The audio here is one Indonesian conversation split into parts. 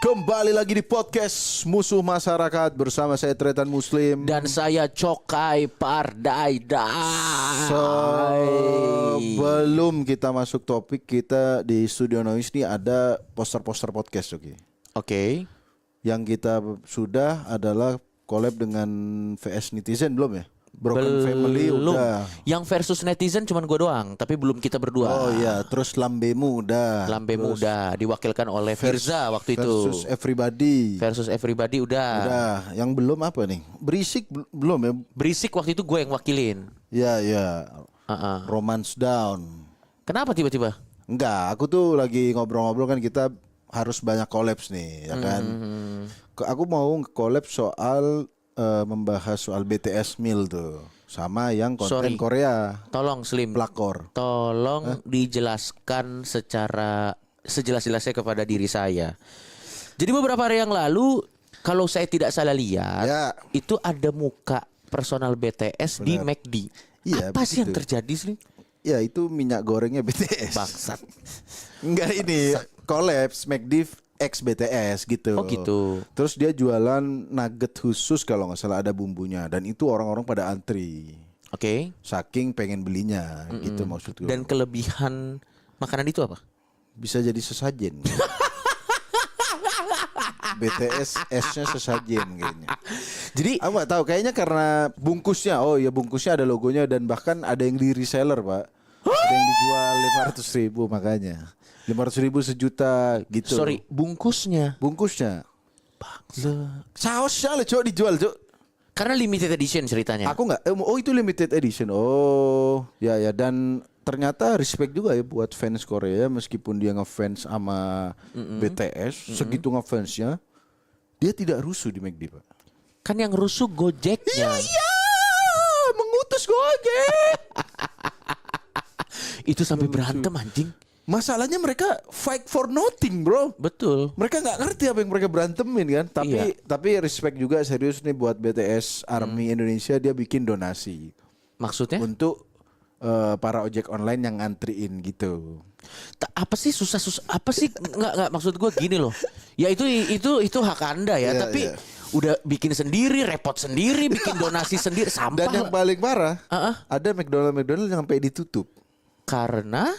Kembali lagi di podcast Musuh Masyarakat bersama saya Tretan Muslim dan saya Cokai Pardai. Sebelum kita masuk topik, kita di Studio Noise ini ada poster-poster podcast, Oke. Yang kita sudah adalah collab dengan VS Netizen belum ya? Broken Family udah. Yang versus netizen cuman gue doang, tapi belum kita berdua. Oh iya, terus Lambemu udah. Lambemu udah diwakilkan oleh Firza waktu itu. Versus Everybody udah. Udah. Yang belum apa nih? Berisik belum ya? Berisik waktu itu gue yang wakilin. Ya. Romance Down. Kenapa tiba-tiba? Enggak, aku tuh lagi ngobrol-ngobrol kan, kita harus banyak collabs nih, ya kan. Aku mau collab soal membahas soal BTS Meal tuh sama yang konten Korea. Tolong Slim, pelakor. Tolong dijelaskan secara sejelas-jelasnya kepada diri saya. Jadi beberapa hari yang lalu, kalau saya tidak salah lihat, itu ada muka personal BTS di McD. Iya, apa sih yang terjadi Slim? Ya itu minyak gorengnya BTS. Bangsat. Enggak, ini collabs McD X BTS gitu. Oh gitu. Terus dia jualan nugget khusus kalau nggak salah, ada bumbunya, dan itu orang-orang pada antri. Oke. Saking pengen belinya, gitu maksud gue. Dan kelebihan makanan itu apa? Bisa jadi sesajen. BTS S-nya sesajen kayaknya. Jadi aku nggak tahu, kayaknya karena bungkusnya. Oh iya, bungkusnya ada logonya, dan bahkan ada yang di reseller, Pak. Ada yang dijual 500.000 makanya. 500.000 sejuta gitu. Sorry, bungkusnya. Sausnya lah cok dijual cok. Karena limited edition ceritanya. Aku nggak. Oh itu limited edition. Oh ya, dan ternyata respect juga ya buat fans Korea, meskipun dia ngefans sama BTS, segitu ngefansnya, dia tidak rusuh di McD, Pak. Kan yang rusuh Gojeknya. Iya, mengutus Gojek. Itu sampai berantem anjing. Masalahnya mereka fight for nothing, bro. Betul. Mereka nggak ngerti apa yang mereka berantemin kan. Tapi respect juga serius nih buat BTS Army Indonesia, dia bikin donasi. Maksudnya? Untuk para ojek online yang ngantriin gitu. Apa sih susah apa sih? Nggak maksud gue gini loh. Ya itu hak Anda ya. Tapi udah bikin sendiri, repot sendiri, bikin donasi sendiri, sampah. Dan yang paling parah, ada McDonald yang sampai ditutup. Karena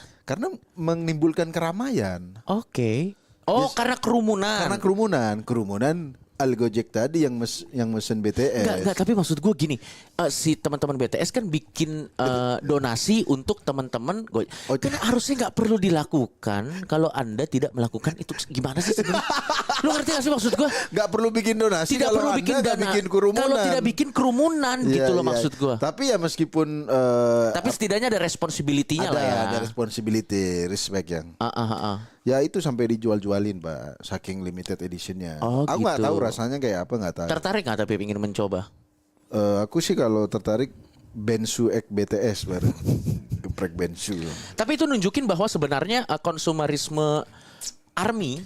menimbulkan keramaian. Oke. Oh, karena kerumunan. Kerumunan Al Gojek tadi yang mesen BTS. Enggak, tapi maksud gue gini, si teman-teman BTS kan bikin donasi untuk teman-teman Gojek. Kan harusnya nggak perlu dilakukan kalau Anda tidak melakukan itu. Gimana sih sebenarnya? Lu ngerti gak sih maksud gue? Nggak perlu bikin donasi. Tidak perlu bikin dana. Bikin kerumunan. Kalau tidak bikin kerumunan gitu loh maksud gue. Tapi ya meskipun tapi setidaknya ada responsibility-nya lah ya. Ada responsibility, respect yang. Ya itu sampai dijual-jualin, Pak, saking limited editionnya. Aku nggak tahu rasanya kayak apa, nggak tahu. Tertarik nggak tapi ingin mencoba? Aku sih kalau tertarik Bensu X BTS baru. Geprek Bensu. Tapi itu nunjukin bahwa sebenarnya konsumerisme army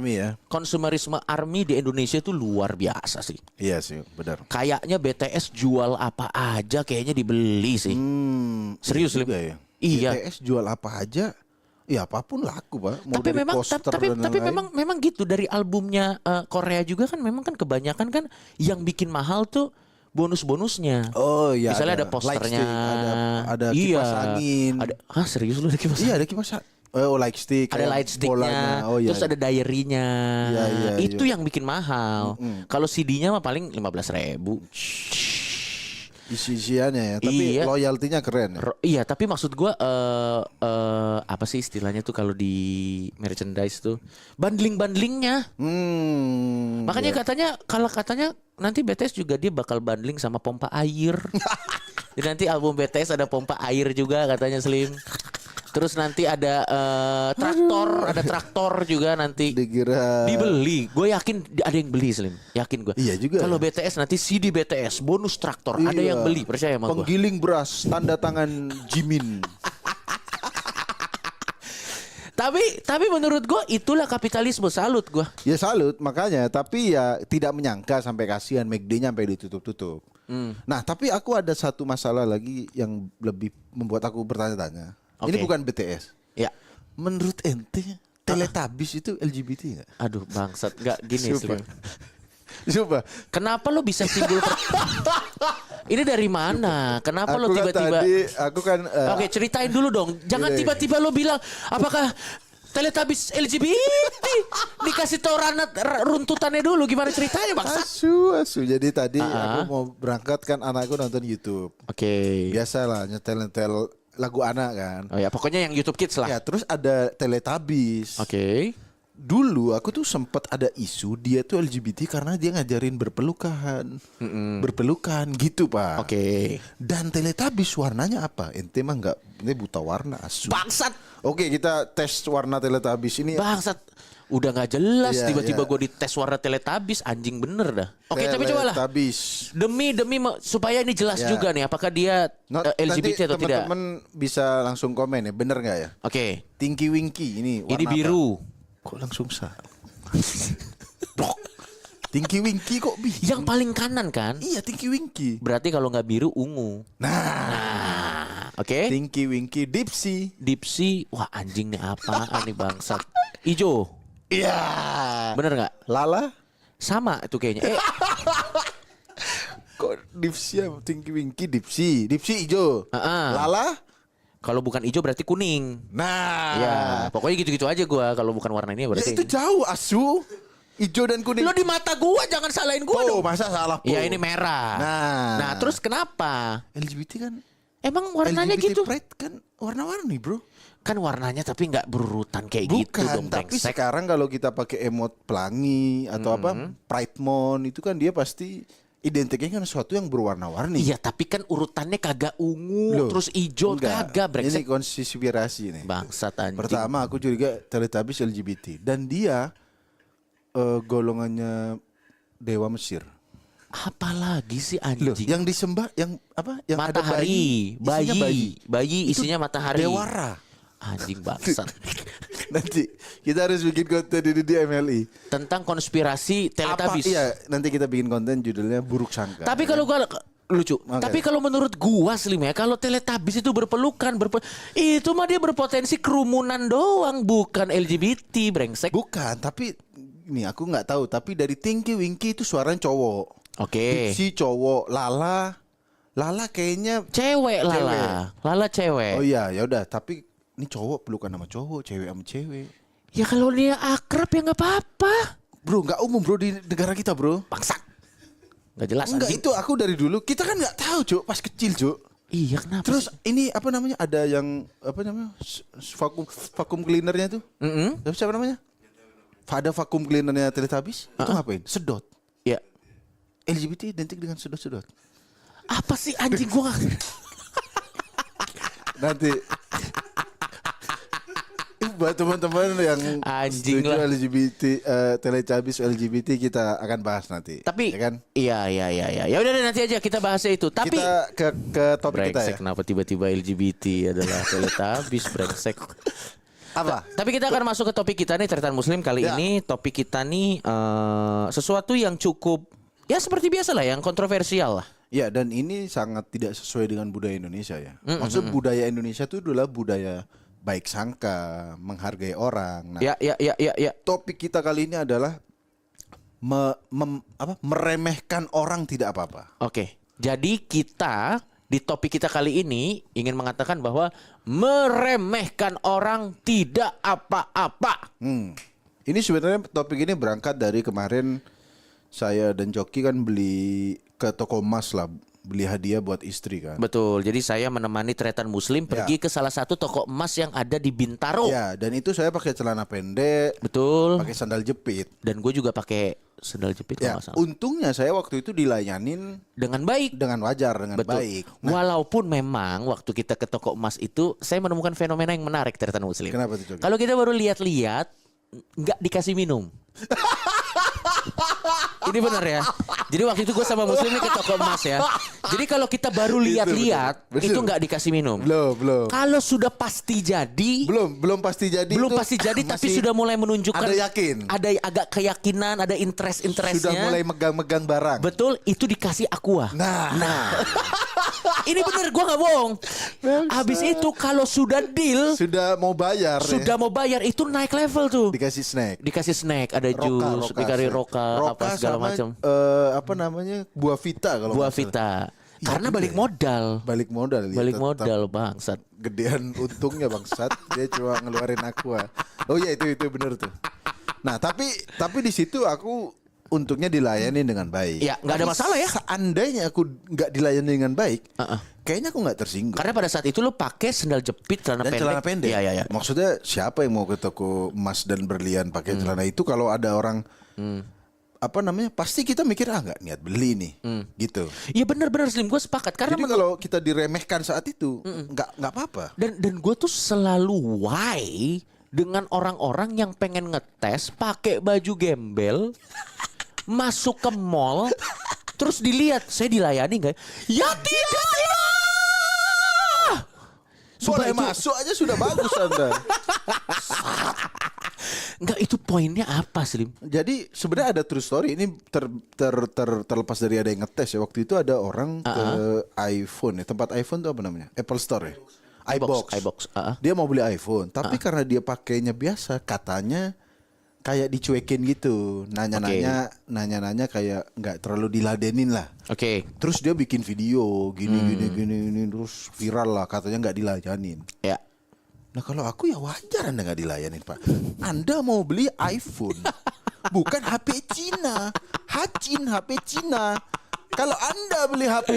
ya. Konsumerisme army di Indonesia itu luar biasa sih. Iya sih, benar. Kayaknya BTS jual apa aja kayaknya dibeli sih. Serius juga ya. Iya. BTS jual apa aja. Ya apapun laku, Pak. Mau tapi dari memang poster tapi memang gitu dari albumnya Korea juga kan memang kan kebanyakan kan yang bikin mahal tuh bonus-bonusnya. Oh iya. Misalnya ada posternya, ada kipas angin. Serius lu ada kipas? Iya, ada kipas angin. Light stick. Ada light sticknya. Terus ada diary-nya. Itu yang bikin mahal. Kalau CD-nya mah paling 15.000. Isi-isiannya ya, tapi loyaltinya keren ya. Iya, tapi maksud gue apa sih istilahnya tuh kalau di merchandise tuh bundling-bundlingnya. Makanya katanya nanti BTS juga dia bakal bundling sama pompa air. Jadi nanti album BTS ada pompa air juga katanya Slim. Terus nanti ada traktor juga nanti. Dibeli. Gue yakin ada yang beli Slim. Yakin gue. Iya juga. Kalau BTS nanti CD BTS bonus traktor, ada yang beli, percaya sama gue. Penggiling beras tanda tangan Jimin. Tapi menurut gue itulah kapitalisme, salut gue. Ya salut, makanya. Tapi ya tidak menyangka sampai kasihan McD-nya sampai ditutup-tutup. Nah, tapi aku ada satu masalah lagi yang lebih membuat aku bertanya-tanya. Ini bukan BTS. Ya. Menurut ente Teletubbies itu LGBT nggak? Aduh bangsat, nggak gini Sumpah. Slim. Coba. Kenapa lo bisa timbul ini dari mana? Kenapa lo tiba-tiba? Aku kan Oke, ceritain dulu dong. Jangan Gini. tiba-tiba lo bilang apakah Teletubbies LGBT? Dikasih tau runtutannya dulu. Gimana ceritanya, Bang? asu. Jadi tadi aku mau berangkat kan anakku nonton YouTube. Oke. Biasalah nyetel lagu anak kan. Oh ya, pokoknya yang YouTube Kids lah. Ya, terus ada Teletubbies. Oke. Dulu aku tuh sempat ada isu dia tuh LGBT karena dia ngajarin berpelukan gitu Pak. Oke. Dan Teletubbies warnanya apa? Ente mah nggak, ini buta warna asu. Bangsat. Oke, kita tes warna Teletubbies ini. Bangsat. Udah nggak jelas Iya, tiba-tiba iya. gue dites warna Teletubbies, anjing bener dah. Oke, tapi cobalah. Teletubbies. Demi supaya ini jelas Ya. juga nih apakah dia LGBT Nanti atau tidak. teman-teman bisa langsung komen ya, bener nggak ya? Oke. Tinky Winky ini warna Ini biru. apa? Kok langsung salah? Tinky Winky kok biru? Yang paling kanan kan? Iya, Tinky Winky. Berarti kalau nggak biru ungu. Nah, Oke. Tinky Winky Dipsy. Dipsy, wah anjing nih apaan nih bangsat. Ijo, Iya. bener nggak? Lala? Sama itu kayaknya. Kok Dipsy ya? Tinky Winky Dipsy. Dipsy hijau. Lala? Kalau bukan ijo berarti kuning. Nah. Ya, pokoknya gitu-gitu aja gua. Kalau bukan warna ini Ya berarti. itu jauh asu. Hijau dan kuning. Lo di mata gua jangan salahin gua Oh, dong. masa salah Po? Ya ini merah. Nah, terus kenapa? LGBT kan Emang warnanya LGBT gitu? Pride kan warna-warni bro. Kan warnanya tapi nggak berurutan kayak gitu dong, Bukan, tapi brengsek. sekarang kalau kita pakai emot pelangi atau apa Pride Month itu kan dia pasti identiknya kan sesuatu yang berwarna-warni. Iya, tapi kan urutannya kagak ungu, Loh, terus ijo enggak. kagak, brengsek. Ini konspirasi nih. Bangsat anjing. Pertama aku curiga Teletubbies LGBT dan dia golongannya Dewa Mesir. Apalagi sih Loh, anjing? yang disembah yang apa? Yang ada Matahari, bayi isinya matahari. Dewara. Anjing bangsat. Nanti kita harus bikin konten ini di MLI. Tentang konspirasi Teletubbies. Iya, nanti kita bikin konten judulnya Buruk Sangka. Tapi kalau gua lucu. Oke. Tapi kalau menurut gua Slim ya, kalau Teletubbies itu berpelukan, itu mah dia berpotensi kerumunan doang, bukan LGBT, brengsek. Bukan, tapi ini aku nggak tahu. Tapi dari Tinky Winky itu suaranya cowok. Oke. Dipsy cowok, Lala kayaknya Cewek Lala. Lala cewek. Oh iya, ya udah. Tapi ini cowok pelukan sama cowok, cewek sama cewek. Ya kalau dia akrab ya nggak apa-apa. Bro, nggak umum bro di negara kita bro. Bangsat. Nggak jelas Enggak, anjing. itu aku dari dulu. Kita kan nggak tahu cuk, pas kecil cuk. Iya kenapa Terus sih? ini apa namanya? Ada yang apa namanya? Vakum cleanernya tuh. Siapa namanya? Ada vakum cleanernya Teletubbies. Itu ngapain? Sedot. Ya. LGBT identik dengan sedot-sedot. Apa sih anjing gua nggak- Nanti buat teman-teman yang Anjing setuju lah. LGBT Teletubbies LGBT kita akan bahas nanti. Tapi ya kan? iya. Ya udah deh, nanti aja kita bahasnya itu. Tapi Kita ke topik kita brengsek ya. kenapa tiba-tiba LGBT adalah Teletubbies brengsek. Apa? Tapi kita akan masuk ke topik kita nih Tretan Muslim kali Ya. ini. Topik kita nih sesuatu yang cukup ya seperti biasa lah, yang kontroversial lah. Ya, dan ini sangat tidak sesuai dengan budaya Indonesia ya. Maksud budaya Indonesia itu adalah budaya baik sangka, menghargai orang. Nah, Ya. topik kita kali ini adalah meremehkan orang tidak apa-apa. Oke. Jadi kita di topik kita kali ini ingin mengatakan bahwa meremehkan orang tidak apa-apa. Ini sebenarnya topik ini berangkat dari kemarin saya dan Joki kan beli ke toko emas lah, beli hadiah buat istri kan. Betul. Jadi saya menemani Tretan Muslim pergi ke salah satu toko emas yang ada di Bintaro. Ya, dan itu saya pakai celana pendek, Betul. pakai sandal jepit. Dan gue juga pakai sandal jepit kalau Ya, nggak salah. untungnya saya waktu itu dilayanin Dengan baik. dengan wajar, dengan Betul. baik. Walaupun memang waktu kita ke toko emas itu saya menemukan fenomena yang menarik Tretan Muslim. Kenapa tuh, Joki? Kalau kita baru lihat-lihat nggak dikasih minum. Ini benar ya. Jadi waktu itu gue sama Muslim nih ke toko emas ya. Jadi kalau kita baru lihat-lihat betul. itu nggak dikasih minum. Belum. Kalau sudah pasti jadi, Belum pasti jadi. belum itu pasti jadi tapi masih sudah mulai menunjukkan ada yakin. ada agak keyakinan, ada interestnya. Sudah mulai megang-megang barang. Betul, itu dikasih aqua. Nah. Ini bener, gue nggak bohong. Habis itu kalau sudah deal, Sudah mau bayar. sudah mau bayar itu naik level tuh. Dikasih snack. Dikasih snack, ada jus, dikasih roka apa segala sama, macam. apa namanya? Buah vita kalau Buah nggak salah. vita. Karena balik modal. Balik modal. ya, Balik tetap modal bangsat. Gedean untungnya bangsat. Dia cuma ngeluarin aqua. Oh iya itu bener tuh. Nah tapi di situ aku untungnya dilayani dengan baik. Ya, nggak ada Tapi masalah ya. Seandainya aku nggak dilayani dengan baik, kayaknya aku nggak tersinggung. Karena pada saat itu lu pakai sendal jepit, celana Dan pendek. celana pendek. Iya. Maksudnya siapa yang mau ke toko emas dan berlian pakai celana itu kalau ada orang apa namanya? Pasti kita mikir nggak niat beli nih, gitu. Iya benar-benar Slim, gue sepakat karena Jadi kalau kita diremehkan saat itu nggak apa-apa. dan gue tuh selalu why dengan orang-orang yang pengen ngetes pakai baju gembel masuk ke mall terus dilihat saya dilayani nggak? Ya tidak. Boleh masuk aja sudah bagus Anda. Enggak, itu poinnya apa Slim? Jadi sebenarnya ada true story ini terlepas dari ada yang ngetes ya. Waktu itu ada orang ke iPhone ya, tempat iPhone itu apa namanya? Apple Store ya. iBox. Dia mau beli iPhone, tapi karena dia pakainya biasa, katanya kayak dicuekin gitu. Nanya-nanya kayak nggak terlalu diladenin lah. Oke. Terus dia bikin video gini terus viral lah, katanya nggak dilayanin. Ya. Nah kalau aku ya wajar Anda nggak dilayanin Pak. Anda mau beli iPhone, bukan HP Cina, HP Cina. Kalau Anda beli HP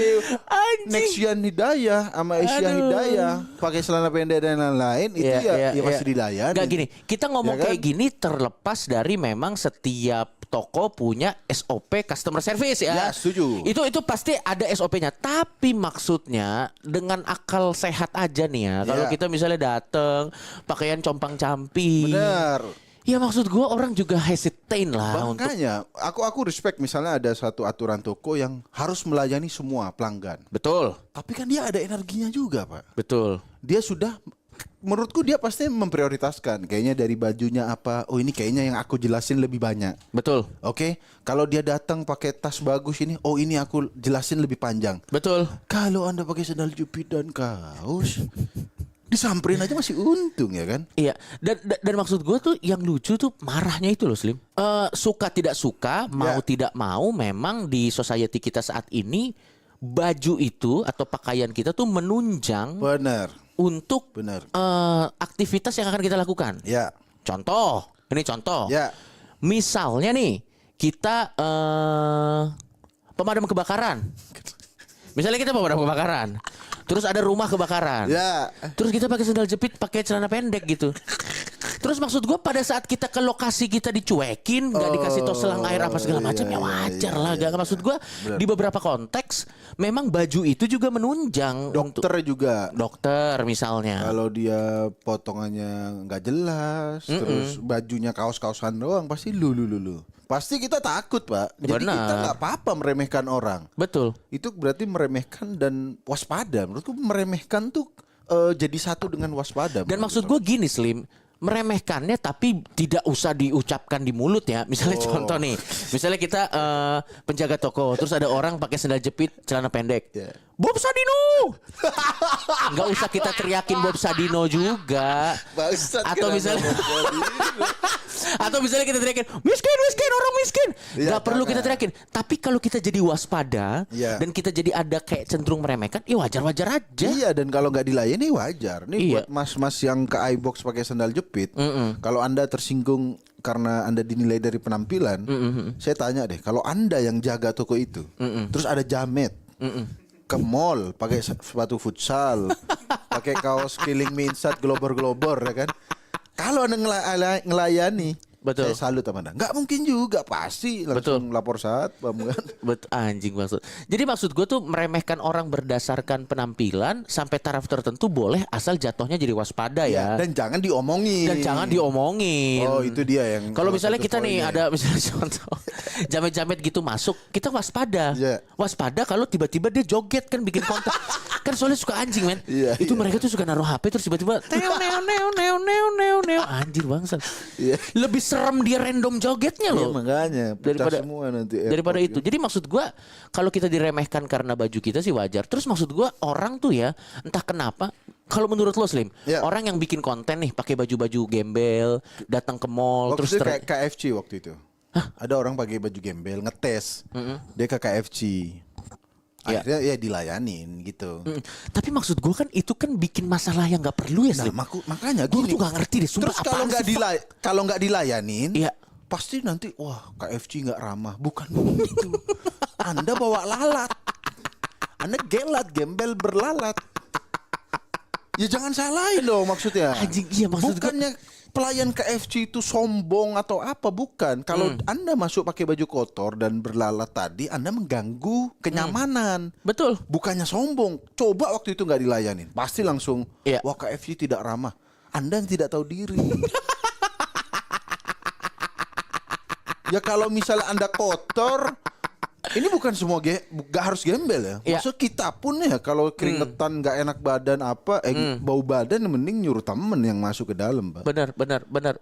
Nexian Hidayah sama Asia Hidayah pakai celana pendek dan lain-lain itu ya masih dilayani. Gak gini, kita ngomong Ya kan? kayak gini terlepas dari memang setiap toko punya SOP customer service ya. Ya, setuju. Itu pasti ada SOP-nya. Tapi maksudnya dengan akal sehat aja nih ya. Kalau Ya. kita misalnya dateng pakaian compang-camping. Benar. Ya maksud gue orang juga hesitate lah untuk. Makanya aku respect misalnya ada satu aturan toko yang harus melayani semua pelanggan. Betul, Tapi kan dia ada energinya juga Pak. betul. Dia sudah menurutku dia pasti memprioritaskan kayaknya dari bajunya apa. Oh ini kayaknya yang aku jelasin lebih banyak. Betul. Oke, kalau dia datang pakai tas bagus ini, oh ini aku jelasin lebih panjang. Betul. Kalau Anda pakai sandal jepit dan kaos, disamperin aja masih untung ya kan? Iya, dan maksud gue tuh yang lucu tuh marahnya itu loh Slim. Suka tidak suka, mau Ya. tidak mau, memang di society kita saat ini baju itu atau pakaian kita tuh menunjang Benar, untuk benar. aktivitas yang akan kita lakukan. Ya, Contoh, ini contoh. ya, Misalnya nih kita pemadam kebakaran. Misalnya kita pemadam kebakaran. Terus ada rumah kebakaran. ya. Terus kita pakai sandal jepit, pakai celana pendek gitu. Terus maksud gue pada saat kita ke lokasi kita dicuekin, nggak dikasih tos selang air apa segala macam, ya wajar lah. Gak maksud gue di beberapa konteks memang baju itu juga menunjang Dokter juga. dokter misalnya. Kalau dia potongannya nggak jelas, terus bajunya kaos-kaosan doang, pasti lu. Pasti kita takut Pak. Jadi Benar. kita nggak apa-apa meremehkan orang. Betul. Itu berarti meremehkan dan waspada. Menurutku meremehkan tuh jadi satu dengan waspada. Dan maksud gue gini Slim, meremehkannya tapi tidak usah diucapkan di mulut ya. Misalnya contoh nih, misalnya kita penjaga toko, terus ada orang pakai sandal jepit, celana pendek. Yeah. Bob Sadino. Nggak usah kita teriakin Bob Sadino juga. Bangsat, Atau kenapa misalnya Bob Sadino? atau misalnya kita teriakin miskin orang miskin. Iya, Nggak perlu kita teriakin. Tapi kalau kita jadi waspada Iya. dan kita jadi ada kayak cenderung meremehkan, ya wajar-wajar aja. Iya, dan kalau nggak dilayani wajar. Nih Iya. buat mas-mas yang ke iBox pakai sandal jepit, kalau Anda tersinggung karena Anda dinilai dari penampilan, saya tanya deh, kalau Anda yang jaga toko itu, terus ada jamet, ke mall pakai sepatu futsal, pakai kaos killing me inside globor-globor ya kan? Kalau Anda ngelayani, Betul. Saya salut sama Anda. Nggak mungkin juga, pasti langsung lapor satpam kan. Anjing maksud. Jadi maksud gue tuh meremehkan orang berdasarkan penampilan sampai taraf tertentu boleh asal jatuhnya jadi waspada ya. Dan jangan diomongin. Oh, itu dia yang Kalau misalnya satu kita nih poinnya. ada misalnya contoh jamet-jamet gitu masuk, kita waspada. Iya. Waspada kalau tiba-tiba dia joget kan bikin konten. Kan soalnya suka anjing men. Iya, Itu iya. mereka tuh suka naruh HP terus tiba-tiba neo anjir bangsat. Iya. Lebih serem dia random jogetnya Iya, loh. makanya pecah Daripada- semua nanti Daripada airport itu. Jadi maksud gua kalau kita diremehkan karena baju kita sih wajar. Terus maksud gua orang tuh ya entah kenapa kalau menurut lo Slim, Ya. orang yang bikin konten nih pakai baju-baju gembel, datang ke mall Waktu terus itu kayak KFC waktu itu. Ada orang pakai baju gembel ngetes. Dia ke KFC. Ya. Akhirnya ya dilayanin gitu. Tapi maksud gua kan itu kan bikin masalah yang nggak perlu ya Nah, Slim. makanya Gua gini. tuh nggak ngerti deh. Sumpah, Terus kalau apaan sih, nggak dilayanin, Iya. pasti nanti wah KFC nggak ramah. Bukan begitu. Anda bawa lalat. Anda gelat, gembel berlalat. Ya jangan salahin dong maksudnya. Anjing, iya, maksud gua- Bukannya pelayan KFC itu sombong atau apa, bukan. Kalau Anda masuk pakai baju kotor dan berlalat tadi, Anda mengganggu kenyamanan. Betul. Bukannya sombong. Coba waktu itu nggak dilayanin, pasti langsung Iya. wah KFC tidak ramah. Anda yang tidak tahu diri. Ya kalau misalnya Anda kotor, ini bukan semua nggak harus gembel ya. Iya. Maksud kita pun ya kalau keringetan nggak enak badan apa, bau badan mending nyuruh temen yang masuk ke dalam, Pak. Benar.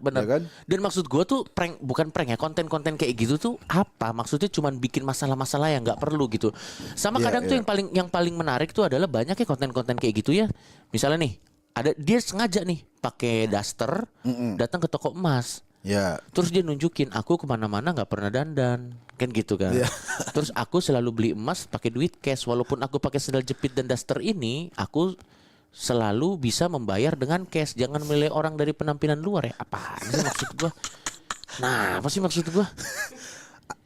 Ya kan? Dan maksud gue tuh bukan prank ya, konten-konten kayak gitu tuh apa? Maksudnya cuman bikin masalah-masalah yang nggak perlu gitu. Sama Iya, kadang tuh iya. yang paling menarik tuh adalah banyak ya konten-konten kayak gitu ya. Misalnya nih, ada dia sengaja nih pakai daster datang ke toko emas. Ya. Terus dia nunjukin aku kemana-mana nggak pernah dandan, kan gitu kan. Iya. Terus aku selalu beli emas pakai duit cash, walaupun aku pakai sandal jepit dan daster ini, aku selalu bisa membayar dengan cash. Jangan milih orang dari penampilan luar ya. Apaan sih maksud gua? Nah, apa sih maksud gua?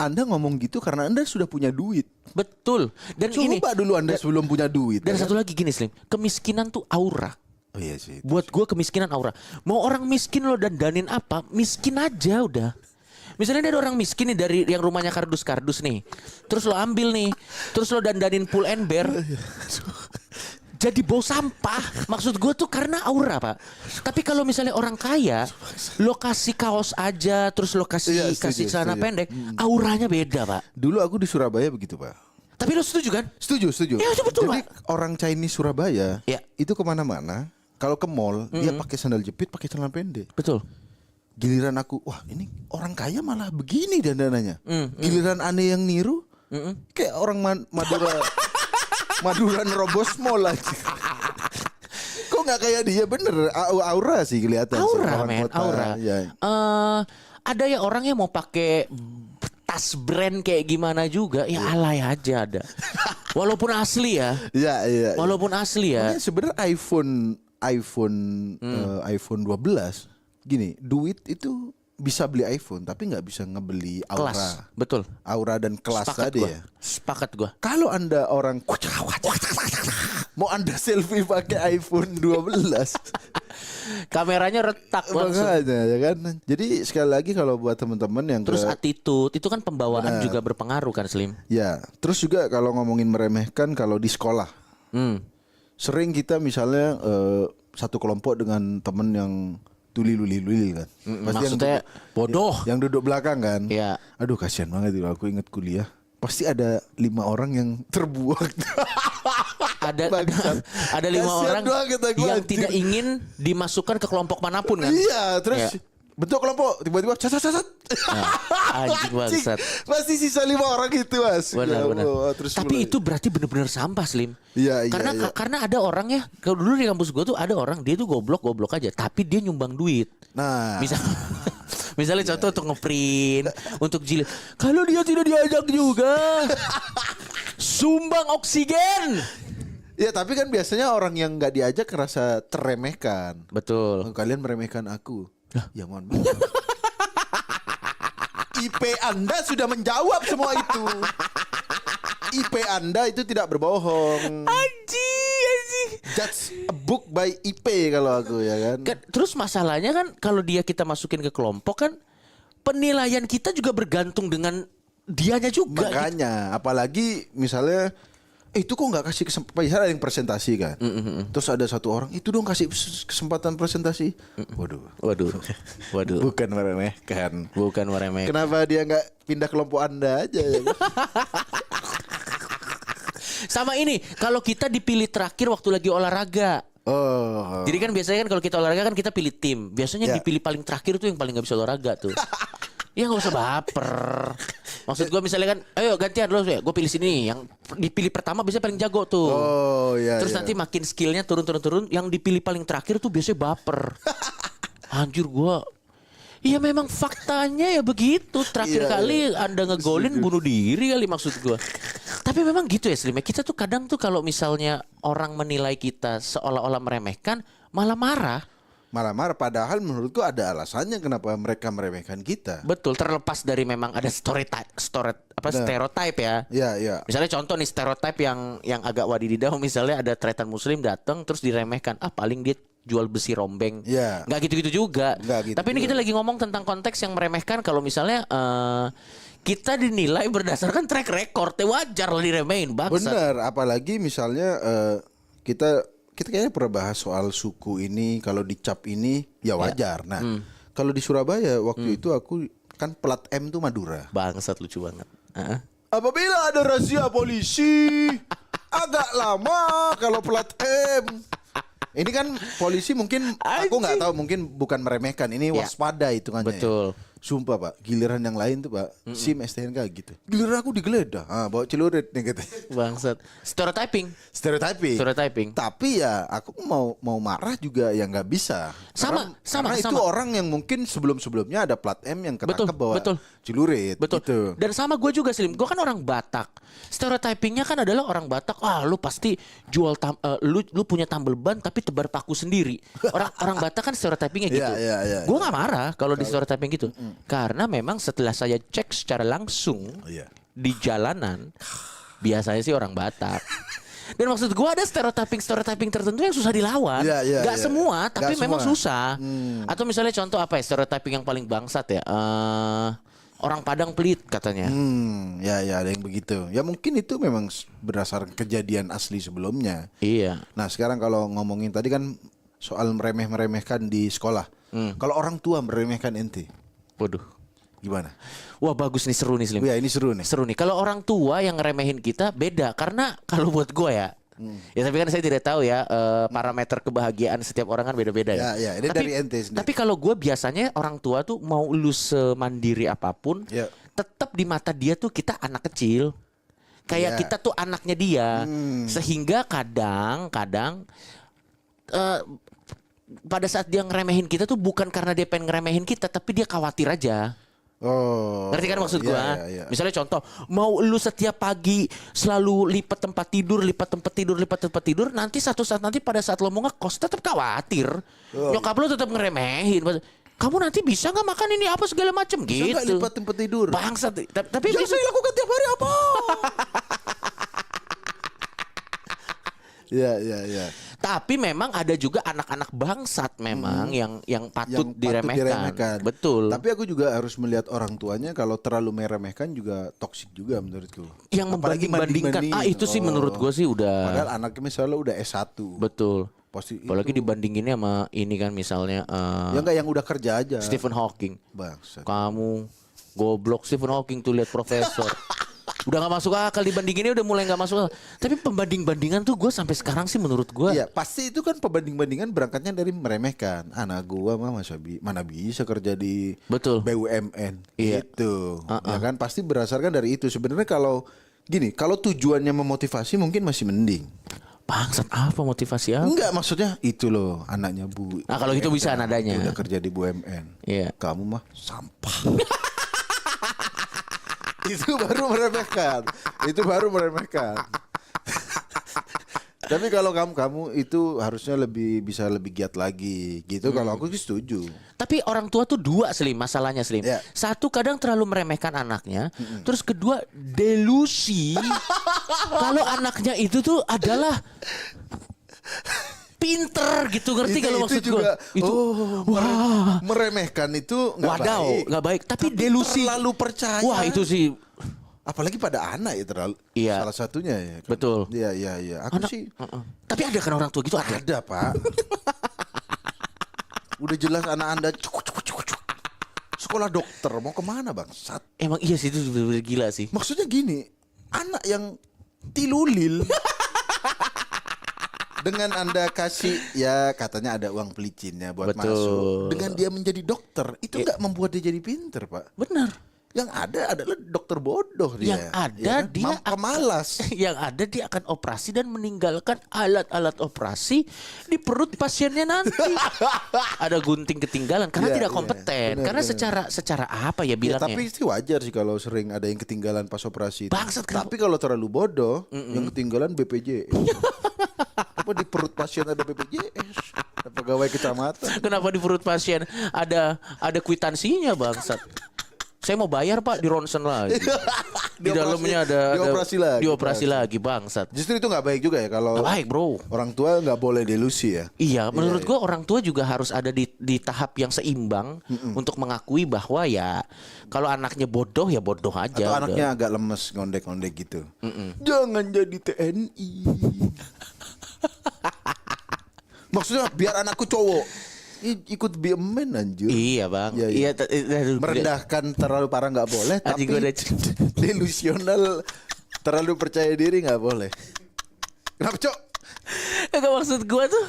Anda ngomong gitu karena Anda sudah punya duit. Betul. Dan ini Coba dulu Anda sebelum punya duit. dan ya satu kan? lagi gini Slim, kemiskinan tuh aura. Oh iya sih. Buat gue kemiskinan aura. Mau orang miskin lo dandanin apa, miskin aja udah. Misalnya ada orang miskin nih dari yang rumahnya kardus-kardus nih. Terus lo ambil nih. Terus lo dandanin Pull and Bear. Jadi bau sampah. Maksud gue tuh karena aura, Pak. Tapi kalau misalnya orang kaya, lo kasih kaos aja, terus lo kasih Iya, setuju, celana setuju. pendek, auranya beda, Pak. Dulu aku di Surabaya begitu, Pak. Tapi lo setuju kan? Setuju. Ya, itu betul, Jadi orang Chinese Surabaya Ya. itu kemana-mana. Kalau ke mall dia pakai sandal jepit, pakai celana pendek. Betul. Giliran aku, wah ini orang kaya malah begini dandanannya. Giliran aneh yang niru, kayak orang Madura, Madura nerobos mall aja. Kok nggak kayak dia bener? Aura sih kelihatan. sih, Aura orang men, kota. aura. Ya. Ada ya orang yang mau pakai tas brand kayak gimana juga, ya alay aja ada. Walaupun asli ya, Iya. walaupun asli ya. Makanya sebenarnya iPhone 12 gini, duit itu bisa beli iPhone tapi nggak bisa ngebeli aura. Kelas, betul. Aura dan kelas Sepakat tadi gua. ya. Sepakat gua. Kalau Anda orang mau Anda selfie pakai iPhone 12 Kameranya retak langsung. makanya ya kan. Jadi sekali lagi kalau buat teman-teman yang Terus ke- attitude itu kan pembawaan Benar. juga berpengaruh kan Slim. ya, terus juga kalau ngomongin meremehkan kalau di sekolah. Sering kita misalnya satu kelompok dengan temen yang tuli-luli kan. Maksudnya bodoh. Yang duduk belakang kan. Iya. Aduh kasihan banget itu aku inget kuliah. Pasti ada 5 orang yang terbuang. Ada 5 Kasihan orang banget aku, yang anjir. tidak ingin dimasukkan ke kelompok manapun kan. Iya, terus Iya. bentuk kelompok tiba-tiba cat. Anjing bangsat. Pasti sisa 5 orang itu, Mas. Benar, Ya benar. Allah, terus Tapi mulai. itu berarti benar-benar sampah Slim. Iya, iya, Karena iya. karena ada orang ya, kalau dulu di kampus gue tuh ada orang dia tuh goblok aja, tapi dia nyumbang duit. Nah, Misalnya contoh untuk ngeprint, untuk jilid. Kalau dia tidak diajak juga, sumbang oksigen. ya tapi kan biasanya orang yang nggak diajak ngerasa teremehkan. Betul. Oh, kalian meremehkan aku. Ya mohon maaf. IP Anda sudah menjawab semua itu. IP Anda itu tidak berbohong. Anjing. Judge a book by IP kalau aku ya kan. Terus masalahnya kan kalau dia kita masukin ke kelompok kan penilaian kita juga bergantung dengan dianya juga. Makanya, apalagi misalnya itu kok nggak kasih kesempatan, misalnya ada yang presentasi kan, terus ada satu orang itu dong kasih kesempatan presentasi, Waduh. bukan meremehkan. Bukan meremehkan. Kenapa dia nggak pindah kelompok Anda aja ya? Sama ini, kalau kita dipilih terakhir waktu lagi olahraga. Oh. Jadi kan biasanya kan kalau kita olahraga kan kita pilih tim. Biasanya Ya. dipilih paling terakhir tuh yang paling nggak bisa olahraga tuh. Ya nggak usah baper. Maksud gue misalnya kan, ayo gantian lo ya. Gue pilih sini. Yang dipilih pertama biasanya paling jago tuh. Oh ya. Terus nanti makin skillnya turun. Yang dipilih paling terakhir tuh biasanya baper. Anjir gue. Iya memang faktanya ya begitu. Terakhir Iya, kali Anda ngegolin bunuh diri kali maksud gue. Tapi memang gitu ya Slim. Kita tuh kadang tuh kalau misalnya orang menilai kita seolah-olah meremehkan, malah marah. Malah marah, padahal menurutku ada alasannya kenapa mereka meremehkan kita. Betul, terlepas dari memang ada stereotype ya. Ya. Misalnya contoh nih stereotype yang agak wadididaw, misalnya ada tretan muslim datang terus diremehkan. Paling dia jual besi rombeng. Ya. Nggak gitu-gitu juga. Nggak gitu Tapi ini juga. kita lagi ngomong tentang konteks yang meremehkan kalau misalnya kita dinilai berdasarkan track record. Wajar lah diremehin, bangsat. Bener, apalagi misalnya kita kayaknya pernah bahas soal suku ini, kalau dicap ini ya wajar. Nah, kalau di Surabaya waktu itu aku kan plat M tuh Madura. Bangsat lucu banget. Apabila ada razia polisi agak lama kalau plat M. Ini kan polisi mungkin aku nggak tahu, mungkin bukan meremehkan, ini Ya. waspada hitungannya. Betul. Ya. Sumpah Pak, giliran yang lain tuh Pak, SIM STNK gitu. Giliran aku digeledah, bawa celurit nih gitu. Bangsat. Stereotyping. Stereotyping. Tapi ya aku mau marah juga ya nggak bisa. Sama. Karena itu orang yang mungkin sebelumnya ada plat M yang ketangkep bawa celurit. Betul. Gitu. Dan sama gue juga Slim. Gue kan orang Batak. Stereotypingnya kan adalah orang Batak. Lu pasti jual lu punya tambal ban tapi tebar paku sendiri. Orang Batak kan stereotypingnya gitu. Iya. Gue nggak marah kalau di stereotyping gitu. Karena memang setelah saya cek secara langsung di jalanan, biasanya sih orang Batak. Dan maksud gue ada stereotyping tertentu yang susah dilawan. Gak semua, tapi Gak memang semua. susah. Atau misalnya contoh apa ya, stereotyping yang paling bangsat ya. Orang Padang pelit katanya. Ya ada yang begitu. Ya mungkin itu memang berdasarkan kejadian asli sebelumnya. Iya. Nah sekarang kalau ngomongin tadi kan soal meremehkan di sekolah. Kalau orang tua meremehkan ente, Waduh. gimana? Wah bagus nih, seru nih Slim. Ya ini seru nih. Seru nih. Kalau orang tua yang ngeremehin kita beda. Karena kalau buat gue ya. Ya tapi kan saya tidak tahu ya parameter kebahagiaan setiap orang kan beda-beda ya. Ya, ini dari ente sendiri. Tapi kalau gue biasanya orang tua tuh mau lu semandiri apapun, tetap di mata dia tuh kita anak kecil. Kayak kita tuh anaknya dia. Sehingga kadang-kadang pada saat dia ngeremehin kita tuh bukan karena dia pengen ngeremehin kita, tapi dia khawatir aja. Oh. Ngerti kan maksud gua? Iya. Misalnya contoh, mau lu setiap pagi selalu lipat tempat tidur, nanti satu saat nanti pada saat lo mau ngekos tetap khawatir. Nyokap lu tetap ngeremehin. Kamu nanti bisa nggak makan ini apa segala macam Bisa nggak gitu. lipat tempat tidur? Bangsat. Tapi Yang saya lakukan tiap hari apa? Ya. Tapi memang ada juga anak-anak bangsat memang yang patut diremehkan. Betul. Tapi aku juga harus melihat orang tuanya kalau terlalu meremehkan juga toksik juga menurutku. Yang Apalagi membanding-bandingkan. Itu sih menurut gue sih udah. Padahal anaknya misalnya udah S1. Betul. Pasti Apalagi dibandinginnya sama ini kan misalnya ya enggak yang udah kerja aja. Stephen Hawking. Bangsat. Kamu goblok, Stephen Hawking tuh lihat profesor. Udah gak masuk akal, dibandinginnya udah mulai gak masuk akal. Tapi pembanding-bandingan tuh gue sampai sekarang sih menurut gue. Iya, pasti itu kan pembanding-bandingan berangkatnya dari meremehkan. Anak gua mah mana bisa kerja di Betul. BUMN. Iya. Itu. Ya kan pasti berdasarkan dari itu. Sebenarnya kalau gini, kalau tujuannya memotivasi mungkin masih mending. Bangsat, apa motivasi apa? Enggak, maksudnya itu loh anaknya Bu. Nah kalau gitu bisa nadanya. Udah kerja di BUMN. Iya. Kamu mah sampah. Itu baru meremehkan. Tapi kalau kamu itu harusnya bisa lebih giat lagi gitu. Kalau aku sih setuju. Tapi orang tua tuh dua Slim, masalahnya Slim. Ya. Satu kadang terlalu meremehkan anaknya. Terus kedua delusi kalau anaknya itu tuh adalah pinter gitu, ngerti gak lo maksud gue? juga, Itu meremehkan itu nggak wadaw, baik. nggak baik. Tapi delusi. Terlalu percaya. Wah itu sih. Apalagi pada anak ya terlalu. Iya. Salah satunya ya. Kan? Betul. Iya. Aku Anak, sih Tapi ada kan orang tua gitu ada. ada Pak. Udah jelas anak Anda sekolah dokter mau kemana bangsat? Emang iya sih itu bener-bener gila sih. Maksudnya gini, anak yang tilulil dengan Anda kasih ya katanya ada uang pelicinnya buat Betul. masuk. Dengan dia menjadi dokter itu nggak membuat dia jadi pinter Pak. Bener. Yang ada adalah dokter bodoh dia. Yang ada ya kan? dia pemalas. Yang ada dia akan operasi dan meninggalkan alat-alat operasi di perut pasiennya nanti. Ada gunting ketinggalan karena Iya, tidak iya. kompeten. Benar, Karena benar. secara apa ya Ya, bilangnya? tapi itu wajar sih kalau sering ada yang ketinggalan pas operasi itu. Bangsat, kenapa? Tapi kalau terlalu bodoh, yang ketinggalan BPJS. Apa di perut pasien ada BPJS? Ada pegawai kecamatan. Kenapa di perut pasien ada kwitansinya bangsat? Saya mau bayar Pak di ronsen lagi. Di dalamnya ada dioperasi lagi. Dioperasi lagi bangsat. Justru itu nggak baik juga ya kalau Nggak baik bro. orang tua nggak boleh delusi ya. Iya, menurut gua orang tua juga harus ada di tahap yang seimbang untuk mengakui bahwa ya kalau anaknya bodoh ya bodoh aja. Atau udah. anaknya agak lemes ngondek-ngondek gitu. Jangan jadi TNI. Maksudnya biar anakku cowok ikut BMN anjir. Iya bang. Iya, iya. Merendahkan terlalu parah nggak boleh, tapi Anjing gua udah delusional terlalu percaya diri nggak boleh. Kenapa cok? Enggak maksud gua tuh.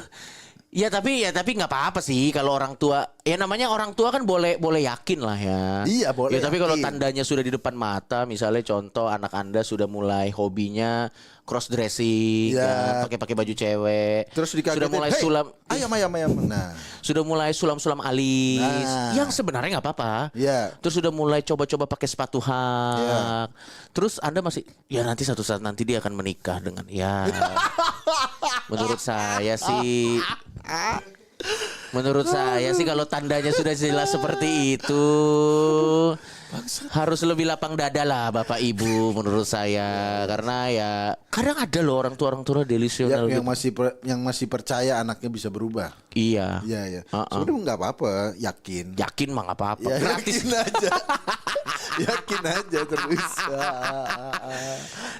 Ya tapi nggak apa-apa sih kalau orang tua. Ya namanya orang tua kan boleh yakin lah ya. Iya, boleh Ya tapi kalau yakin. tandanya sudah di depan mata, misalnya contoh anak Anda sudah mulai hobinya cross dressing, Iya. pakai baju cewek. Terus dikagetin, sudah mulai "Hey, sulam. ayam. Nah, Sudah mulai sulam-sulam alis. Nah. Yang sebenarnya nggak apa-apa. Iya. Terus sudah mulai coba-coba pakai sepatu hak. Iya. Terus Anda masih ya nanti satu saat nanti dia akan menikah dengan ya. Menurut saya sih kalau tandanya sudah jelas seperti itu harus lebih lapang dada lah Bapak Ibu menurut saya karena ya kadang ada loh orang tua delusional yang gitu. masih percaya anaknya bisa berubah. Iya. Iya. Sebenarnya nggak apa-apa, yakin. Yakin mah nggak apa-apa. Ya, Gratis. yakin aja. Yakin aja terus.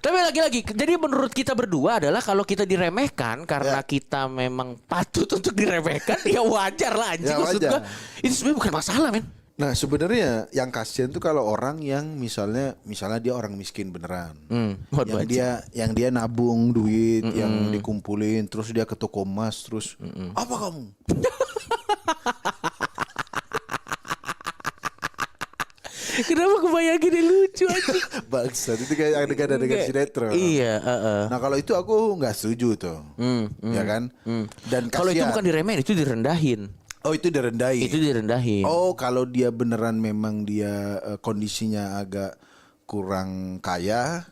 Tapi lagi-lagi, jadi menurut kita berdua adalah kalau kita diremehkan karena kita memang patut untuk diremehkan, ya wajar lah anjing. Ya, Maksud wajar. gua, itu sebenarnya bukan masalah men. Nah sebenarnya yang kasihan tuh kalau orang yang misalnya dia orang miskin beneran, yang dia nabung duit, yang dikumpulin, terus dia ke toko emas, terus apa kamu? Kenapa kebayangin dia lucu aja? Bangsat itu kayak adegan sinetron. Iya. Nah kalau itu aku nggak setuju tuh, ya kan? Dan Kalau itu kasihan. bukan diremehin, itu direndahin. Oh itu direndahin. Itu direndahin. Oh kalau dia beneran memang dia kondisinya agak kurang kaya,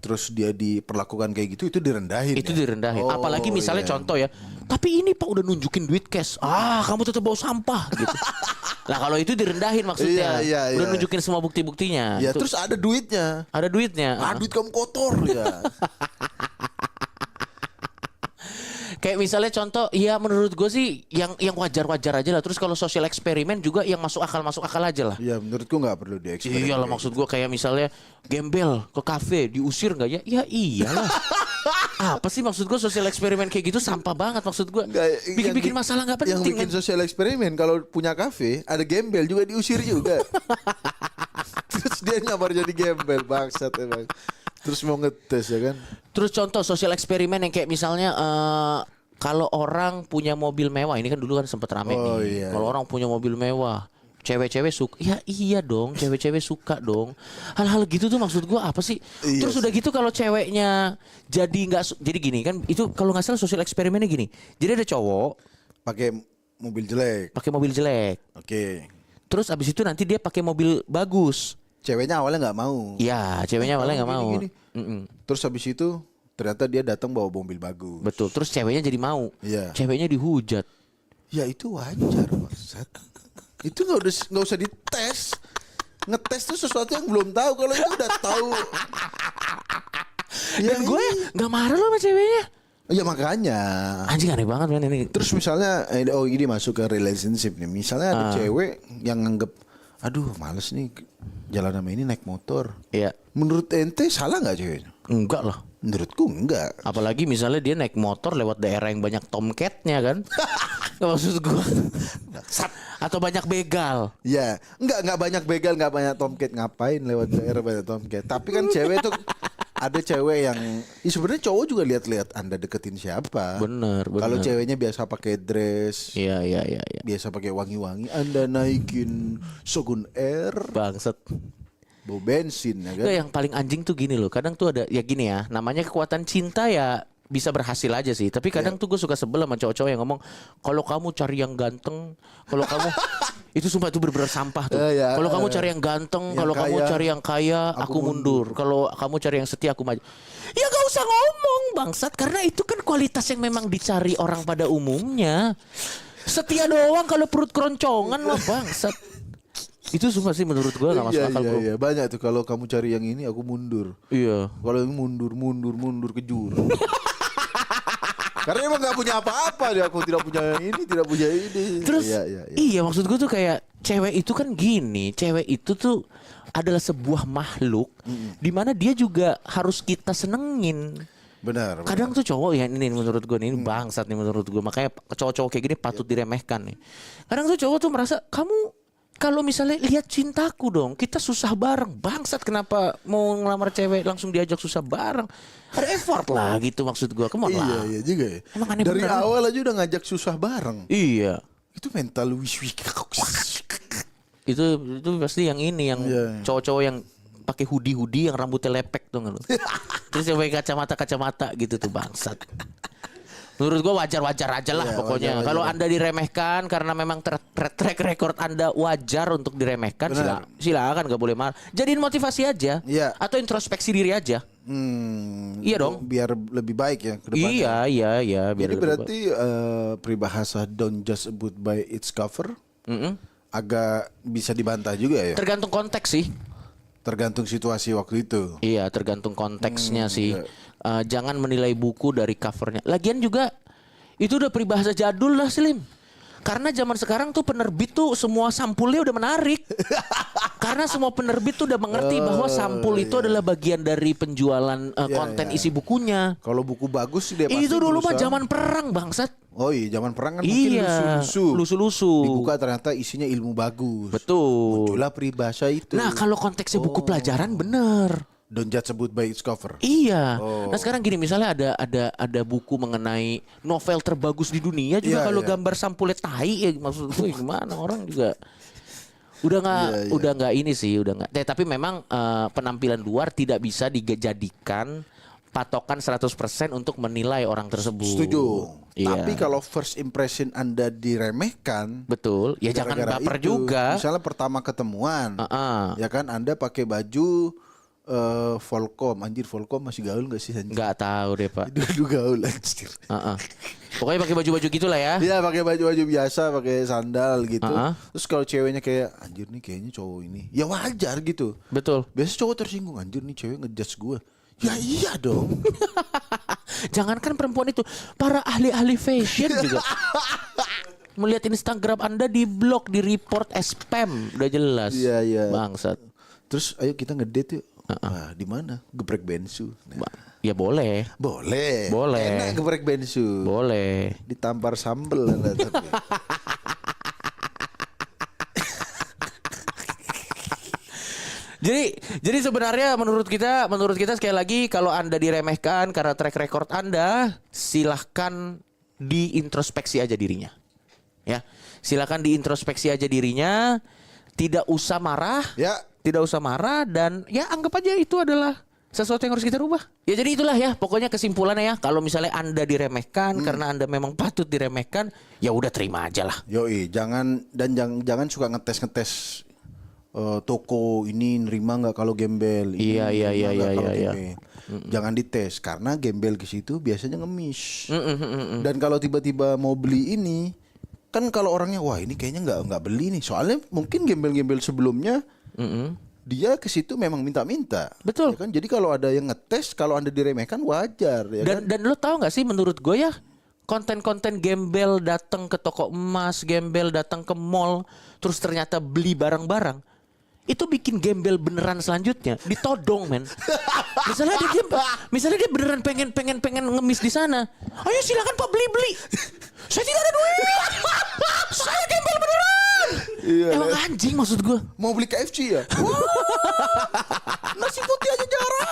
terus dia diperlakukan kayak gitu, itu direndahin. Itu ya? direndahin. Oh, Apalagi misalnya iya. contoh ya. Tapi ini Pak udah nunjukin duit cash. Kamu tetap bawa sampah gitu. Nah kalau itu direndahin maksudnya. Iya. Udah nunjukin semua bukti-buktinya. Ya Itu terus ada duitnya. ada duitnya. Duit kamu kotor ya. Kayak misalnya contoh, ya menurut gue sih yang wajar-wajar aja lah. Terus kalau social eksperimen juga yang masuk akal aja lah. Ya menurutku nggak perlu dieksperimen. Iyalah maksud gue kayak misalnya gembel ke kafe diusir nggak ya? Ya iyalah. Apa sih maksud gue social eksperimen kayak gitu sampah banget maksud gue. Bikin masalah nggak Yang penting bikin kan. sosial eksperimen kalau punya kafe ada gembel juga diusir juga. Terus dia nyamar jadi gembel bangsat emang. Terus mau ngetes ya kan. Terus contoh sosial eksperimen yang kayak misalnya kalau orang punya mobil mewah, ini kan dulu kan sempet rame Oh, nih. iya. Kalau orang punya mobil mewah, cewek-cewek suka, ya iya dong, cewek-cewek suka dong. Hal-hal gitu tuh maksud gua apa sih? Iya Terus udah gitu kalau ceweknya jadi gini kan, itu kalau nggak salah sosial eksperimennya gini. Jadi ada cowok Pakai mobil jelek. pakai mobil jelek, Oke. terus abis itu nanti dia pakai mobil bagus. Ceweknya awalnya nggak mau. Iya, ceweknya malah nggak mau. Gini. Terus habis itu ternyata dia datang bawa mobil bagus. Betul. Terus ceweknya jadi mau. Iya. Ceweknya dihujat. Ya itu wajar maksud. Itu nggak usah dites. Ngetes tuh sesuatu yang belum tahu. Kalau itu udah tahu. Dan gue nggak marah loh sama ceweknya. Ya makanya. Anjing aneh banget men ini. Terus misalnya ini masuk ke relationship nih. Misalnya ada cewek yang nganggep, aduh males nih jalan sama ini naik motor. Iya. Menurut ente salah nggak ceweknya? Enggak lah. Menurutku enggak. Apalagi misalnya dia naik motor lewat daerah yang banyak tomcatnya kan. Nggak maksud gue. Atau banyak begal. Ya, enggak banyak begal, enggak banyak tomcat, ngapain lewat daerah banyak tomcat. Tapi kan cewek tuh ada cewek yang sebenarnya cowok juga lihat-lihat Anda deketin siapa. Bener. Kalau ceweknya biasa pakai dress, Iya. biasa pakai wangi-wangi, Anda naikin Shogun Air, Bangsat. bau bensin ya kan. Nggak, yang paling anjing tuh gini loh. Kadang tuh ada ya gini ya. Namanya kekuatan cinta ya bisa berhasil aja sih. Tapi kadang tuh gue suka sebel sama cowok-cowok yang ngomong, kalau kamu cari yang ganteng, kalau kamu itu sumpah itu bener-bener sampah tuh. Kalau kamu cari yang ganteng, kalau kamu kaya, cari yang kaya, aku mundur. Kalau kamu cari yang setia, aku maju. Ya gak usah ngomong bangsat, karena itu kan kualitas yang memang dicari orang pada umumnya. Setia doang kalau perut keroncongan mah bangsat. Itu sumpah sih menurut gue gak masuk akal bro. Iya, banyak tuh kalau kamu cari yang ini aku mundur. Iya. Kalau yang mundur ke jurang. Karena emang gak punya apa-apa dia, aku tidak punya yang ini, tidak punya ini. Terus iya maksud gue tuh kayak cewek itu kan gini, cewek itu tuh adalah sebuah makhluk di mana dia juga harus kita senengin. Benar. Kadang tuh cowok ya ini menurut gue nih, ini bangsat nih menurut gue, makanya cowok-cowok kayak gini patut diremehkan nih. Kadang tuh cowok tuh merasa kamu kalau misalnya lihat cintaku dong, kita susah bareng. Bangsat kenapa mau ngelamar cewek langsung diajak susah bareng? Ada effort lah gitu maksud gua. Come on lah. Iya juga ya. Emang aneh Dari bener. awal aja udah ngajak susah bareng. Iya. Itu mental wish. Itu pasti yang ini yang cowok-cowok yang pakai hoodie yang rambutnya lepek tuh nggak lu? Terus yang pakai kacamata gitu tuh bangsat. Menurut gua wajar-wajar aja lah pokoknya. Kalau Anda diremehkan karena memang track record Anda wajar untuk diremehkan, silakan gak boleh marah. Jadiin motivasi aja. Iya. Atau introspeksi diri aja. Iya dong. Biar lebih baik ya ke depannya. Iya. Jadi berarti peribahasa don't judge a book by its cover agak bisa dibantah juga ya. Tergantung konteks sih. Tergantung situasi waktu itu. Iya, tergantung konteksnya sih. Jangan menilai buku dari covernya. Lagian juga itu udah peribahasa jadul lah Slim. Karena zaman sekarang tuh penerbit tuh semua sampulnya udah menarik. Karena semua penerbit tuh udah mengerti bahwa sampul itu adalah bagian dari penjualan konten isi bukunya. Kalau buku bagus dia pasti itu dulu mah zaman perang bangsat. Oh iya, zaman perang kan mungkin lusu-lusu. Dibuka ternyata isinya ilmu bagus. Betul. Muncullah peribahasa itu. Nah, kalau konteksnya buku pelajaran bener. Don't judge a book by its cover. Iya. Nah sekarang gini, misalnya ada buku mengenai novel terbagus di dunia juga kalau gambar sampulnya tai ya maksud gue gimana, orang juga udah nggak ini sih, udah nggak. Tapi memang penampilan luar tidak bisa dijadikan patokan 100% untuk menilai orang tersebut. Setuju. Iya. Tapi kalau first impression Anda diremehkan, betul. Ya jangan baper itu, juga. Misalnya pertama ketemuan, ya kan Anda pakai baju Volcom, anjir Volcom masih gaul gak sih anjir? Nggak tahu deh Pak. Dulu gaul anjir. Pokoknya pakai baju-baju gitulah ya. Iya pakai baju-baju biasa, pakai sandal gitu. Terus kalau ceweknya kayak anjir nih kayaknya cowok ini, ya wajar gitu. Betul. Biasa cowok tersinggung, anjir nih cewek ngejudge gue. Ya iya dong. Jangankan perempuan itu, para ahli-ahli fashion juga. Melihat Instagram Anda di blog, di report spam, udah jelas. Iya. Bangsat. Terus ayo kita ngedate yuk. Nah, di mana? Geprek bensu. Nah. Ya boleh. Boleh. Enak geprek bensu. Boleh. Ditampar sambel Anda tapi. Jadi sebenarnya menurut kita sekali lagi kalau Anda diremehkan karena track record Anda, silahkan diintrospeksi aja dirinya. Ya. Silahkan diintrospeksi aja dirinya, tidak usah marah. Ya. Tidak usah marah dan ya anggap aja itu adalah sesuatu yang harus kita rubah. Ya jadi itulah ya pokoknya kesimpulannya ya. Kalau misalnya Anda diremehkan karena Anda memang patut diremehkan, ya udah terima aja lah. Yoi, jangan jangan suka ngetes toko ini nerima nggak kalau gembel. Iya. Jangan dites karena gembel ke situ biasanya ngemis. Dan kalau tiba-tiba mau beli ini, kan kalau orangnya wah ini kayaknya nggak beli nih. Soalnya mungkin gembel-gembel sebelumnya dia ke situ memang minta-minta. Betul. Ya kan? Jadi kalau ada yang ngetes, kalau Anda diremehkan wajar ya kan. Dan lo tahu nggak sih menurut gue ya, konten-konten gembel datang ke toko emas, gembel datang ke mall, terus ternyata beli barang-barang, itu bikin gembel beneran selanjutnya ditodong, men. Misalnya dia beneran pengen ngemis di sana. Ayo silakan Pak, beli. Saya tidak ada duit. Saya gembel beneran. Iya, Emang anjing maksud gue. mau beli KFC ya? Nasi putih aja jarang.